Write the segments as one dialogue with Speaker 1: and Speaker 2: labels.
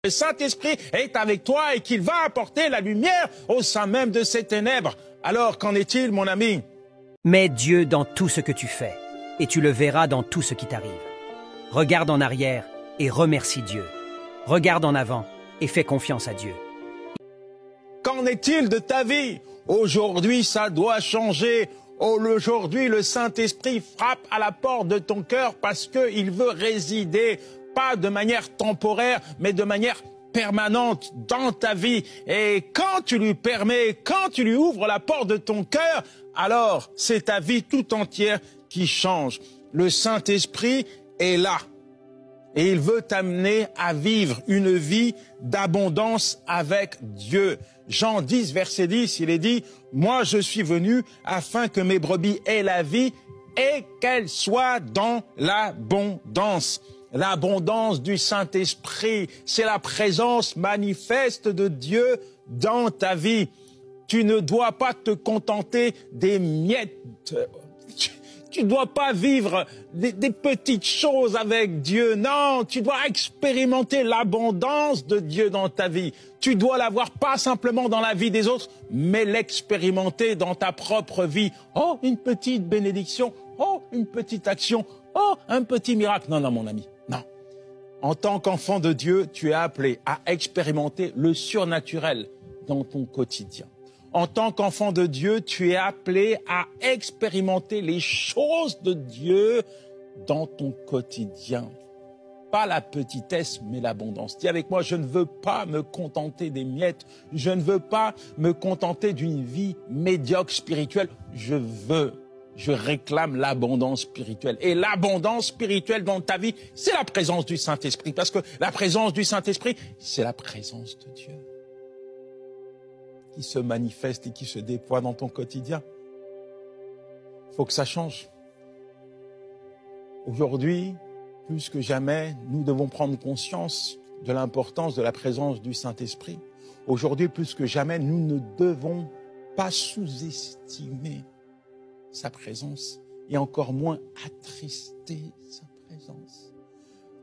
Speaker 1: le Saint-Esprit est avec toi et qu'il va apporter la lumière au sein même de ces ténèbres. Alors, qu'en est-il, mon ami?
Speaker 2: Mets Dieu dans tout ce que tu fais, et tu le verras dans tout ce qui t'arrive. Regarde en arrière et remercie Dieu. Regarde en avant et fais confiance à Dieu.
Speaker 1: Qu'en est-il de ta vie? Aujourd'hui, ça doit changer. Aujourd'hui, le Saint-Esprit frappe à la porte de ton cœur parce qu'il veut résider, pas de manière temporaire, mais de manière permanente dans ta vie. Et quand tu lui permets, quand tu lui ouvres la porte de ton cœur, alors c'est ta vie tout entière qui change. Le Saint-Esprit est là. Et il veut t'amener à vivre une vie d'abondance avec Dieu. Jean 10, verset 10, il est dit « Moi, je suis venu afin que mes brebis aient la vie et qu'elles soient dans l'abondance. » L'abondance du Saint-Esprit, c'est la présence manifeste de Dieu dans ta vie. Tu ne dois pas te contenter des miettes. Tu ne dois pas vivre des petites choses avec Dieu. Non, tu dois expérimenter l'abondance de Dieu dans ta vie. Tu dois l'avoir pas simplement dans la vie des autres, mais l'expérimenter dans ta propre vie. Oh, une petite bénédiction. Oh, une petite action. Oh, un petit miracle. Non, non, mon ami, non. En tant qu'enfant de Dieu, tu es appelé à expérimenter le surnaturel dans ton quotidien. En tant qu'enfant de Dieu, tu es appelé à expérimenter les choses de Dieu dans ton quotidien. Pas la petitesse, mais l'abondance. Dis avec moi, je ne veux pas me contenter des miettes. Je ne veux pas me contenter d'une vie médiocre spirituelle. Je réclame l'abondance spirituelle. Et l'abondance spirituelle dans ta vie, c'est la présence du Saint-Esprit. Parce que la présence du Saint-Esprit, c'est la présence de Dieu qui se manifeste et qui se déploie dans ton quotidien. Il faut que ça change. Aujourd'hui, plus que jamais, nous devons prendre conscience de l'importance de la présence du Saint-Esprit. Aujourd'hui, plus que jamais, nous ne devons pas sous-estimer sa présence et encore moins attrister sa présence.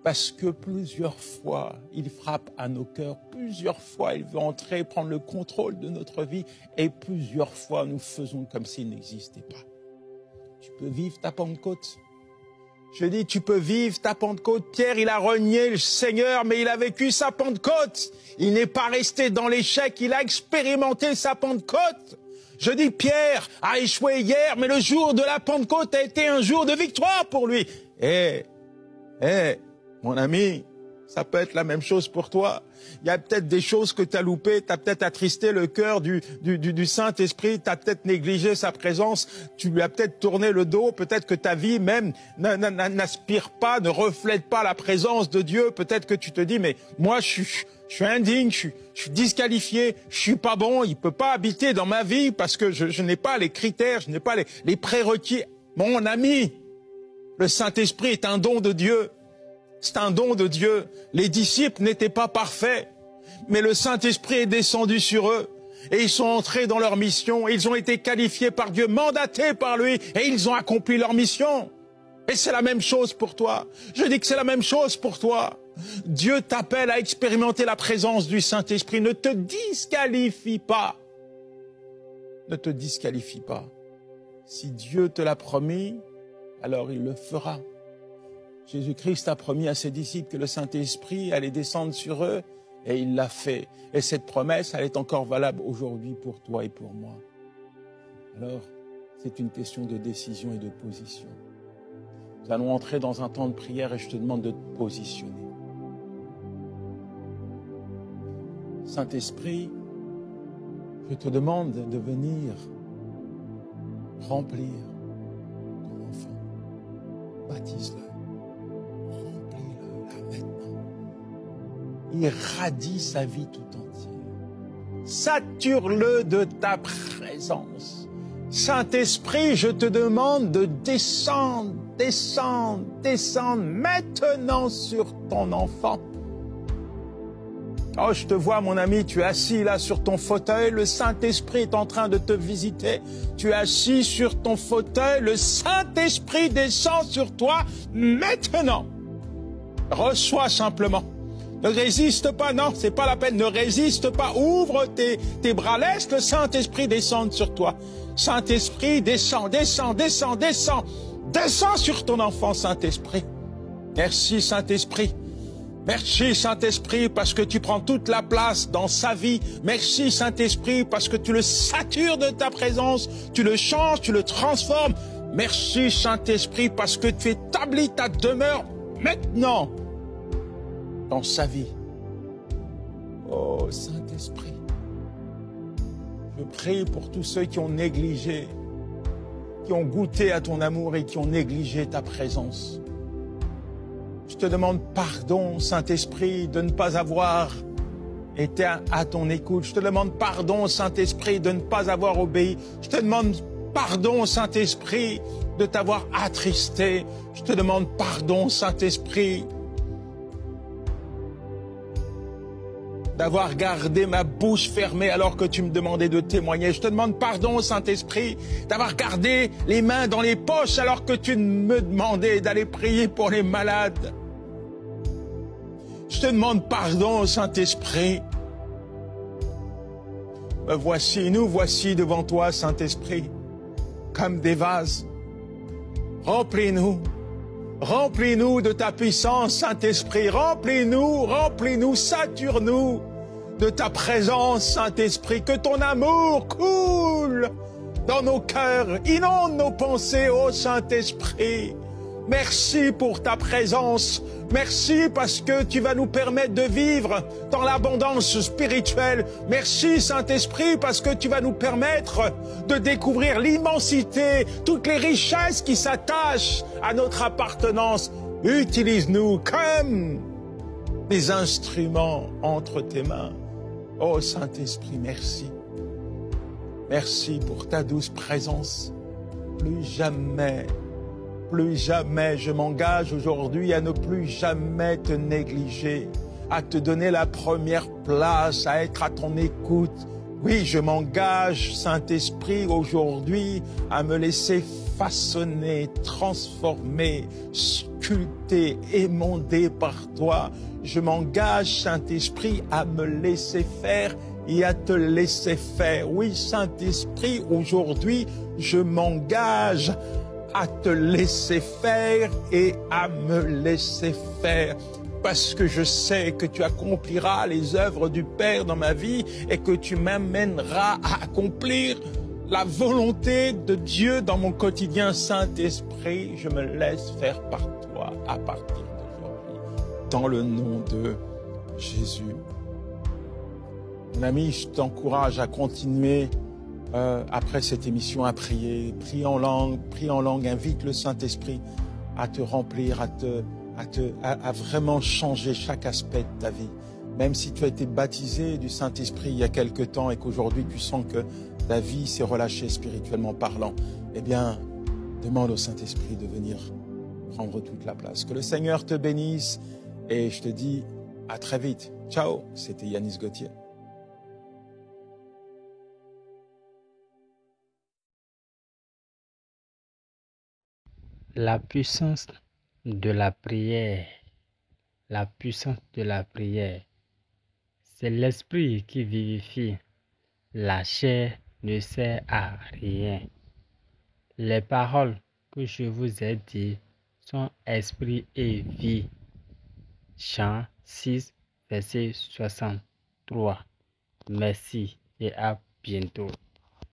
Speaker 1: Parce que plusieurs fois, il frappe à nos cœurs, plusieurs fois, il veut entrer, prendre le contrôle de notre vie, et plusieurs fois, nous faisons comme s'il n'existait pas. Tu peux vivre ta Pentecôte. Je dis, tu peux vivre ta Pentecôte. Pierre, il a renié le Seigneur, mais il a vécu sa Pentecôte. Il n'est pas resté dans l'échec, il a expérimenté sa Pentecôte. Je dis, Pierre a échoué hier, mais le jour de la Pentecôte a été un jour de victoire pour lui. Mon ami, ça peut être la même chose pour toi. Il y a peut-être des choses que tu as loupées, tu as peut-être attristé le cœur du Saint-Esprit, tu as peut-être négligé sa présence, tu lui as peut-être tourné le dos, peut-être que ta vie même n'aspire pas, ne reflète pas la présence de Dieu. Peut-être que tu te dis, mais moi je suis indigne, je suis disqualifié, je suis pas bon, il peut pas habiter dans ma vie parce que je n'ai pas les critères, je n'ai pas les prérequis. Mon ami, le Saint-Esprit est un don de Dieu. C'est un don de Dieu. Les disciples n'étaient pas parfaits, mais le Saint-Esprit est descendu sur eux et ils sont entrés dans leur mission. Ils ont été qualifiés par Dieu, mandatés par lui et ils ont accompli leur mission. Et c'est la même chose pour toi. Je dis que c'est la même chose pour toi. Dieu t'appelle à expérimenter la présence du Saint-Esprit. Ne te disqualifie pas. Ne te disqualifie pas. Si Dieu te l'a promis, alors il le fera. Jésus-Christ a promis à ses disciples que le Saint-Esprit allait descendre sur eux et il l'a fait. Et cette promesse, elle est encore valable aujourd'hui pour toi et pour moi. Alors, c'est une question de décision et de position. Nous allons entrer dans un temps de prière et je te demande de te positionner. Saint-Esprit, je te demande de venir remplir ton enfant. Baptise-le. Irradie sa vie tout entière. Sature-le de ta présence. Saint-Esprit, je te demande de descendre maintenant sur ton enfant. Oh, je te vois, mon ami, tu es assis là sur ton fauteuil, le Saint-Esprit est en train de te visiter. Tu es assis sur ton fauteuil, le Saint-Esprit descend sur toi maintenant. Reçois simplement. Ne résiste pas, non, c'est pas la peine, ne résiste pas. Ouvre tes bras, laisse le Saint-Esprit descendre sur toi. Saint-Esprit, descends, descends, descends, descends. Descends sur ton enfant, Saint-Esprit. Merci, Saint-Esprit. Merci, Saint-Esprit, parce que tu prends toute la place dans sa vie. Merci, Saint-Esprit, parce que tu le satures de ta présence, tu le changes, tu le transformes. Merci, Saint-Esprit, parce que tu établis ta demeure maintenant dans sa vie. Oh, Saint-Esprit, je prie pour tous ceux qui ont négligé, qui ont goûté à ton amour et qui ont négligé ta présence. Je te demande pardon, Saint-Esprit, de ne pas avoir été à ton écoute. Je te demande pardon, Saint-Esprit, de ne pas avoir obéi. Je te demande pardon, Saint-Esprit, de t'avoir attristé. Je te demande pardon, Saint-Esprit, d'avoir gardé ma bouche fermée alors que tu me demandais de témoigner. Je te demande pardon, Saint-Esprit, d'avoir gardé les mains dans les poches alors que tu me demandais d'aller prier pour les malades. Je te demande pardon, Saint-Esprit. Me voici, nous voici devant toi, Saint-Esprit, comme des vases. Remplis-nous. Remplis-nous de ta puissance, Saint-Esprit. Remplis-nous, remplis-nous, sature-nous de ta présence, Saint-Esprit. Que ton amour coule dans nos cœurs, inonde nos pensées, ô Saint-Esprit. Merci pour ta présence. Merci parce que tu vas nous permettre de vivre dans l'abondance spirituelle. Merci Saint-Esprit parce que tu vas nous permettre de découvrir l'immensité, toutes les richesses qui s'attachent à notre appartenance. Utilise-nous comme des instruments entre tes mains. Oh Saint-Esprit, merci. Merci pour ta douce présence. Plus jamais je m'engage aujourd'hui à ne plus jamais te négliger, à te donner la première place, à être à ton écoute. Oui, je m'engage, Saint-Esprit, aujourd'hui à me laisser façonner, transformer, sculpter, émonder par toi. Je m'engage, Saint-Esprit, à me laisser faire et à te laisser faire. Oui, Saint-Esprit, aujourd'hui, je m'engage à te laisser faire et à me laisser faire. Parce que je sais que tu accompliras les œuvres du Père dans ma vie et que tu m'amèneras à accomplir la volonté de Dieu dans mon quotidien. Saint-Esprit, je me laisse faire par toi à partir d'aujourd'hui. Dans le nom de Jésus. Mon ami, je t'encourage à continuer après cette émission à prier. Prie en langue, invite le Saint-Esprit à te remplir, à vraiment changer chaque aspect de ta vie. Même si tu as été baptisé du Saint-Esprit il y a quelque temps et qu'aujourd'hui tu sens que ta vie s'est relâchée spirituellement parlant, eh bien, demande au Saint-Esprit de venir prendre toute la place. Que le Seigneur te bénisse et je te dis à très vite. Ciao, c'était Yanis Gauthier.
Speaker 3: La puissance de la prière, la puissance de la prière, c'est l'esprit qui vivifie. La chair ne sert à rien. Les paroles que je vous ai dites sont esprit et vie. Chant 6, verset 63. Merci et à bientôt.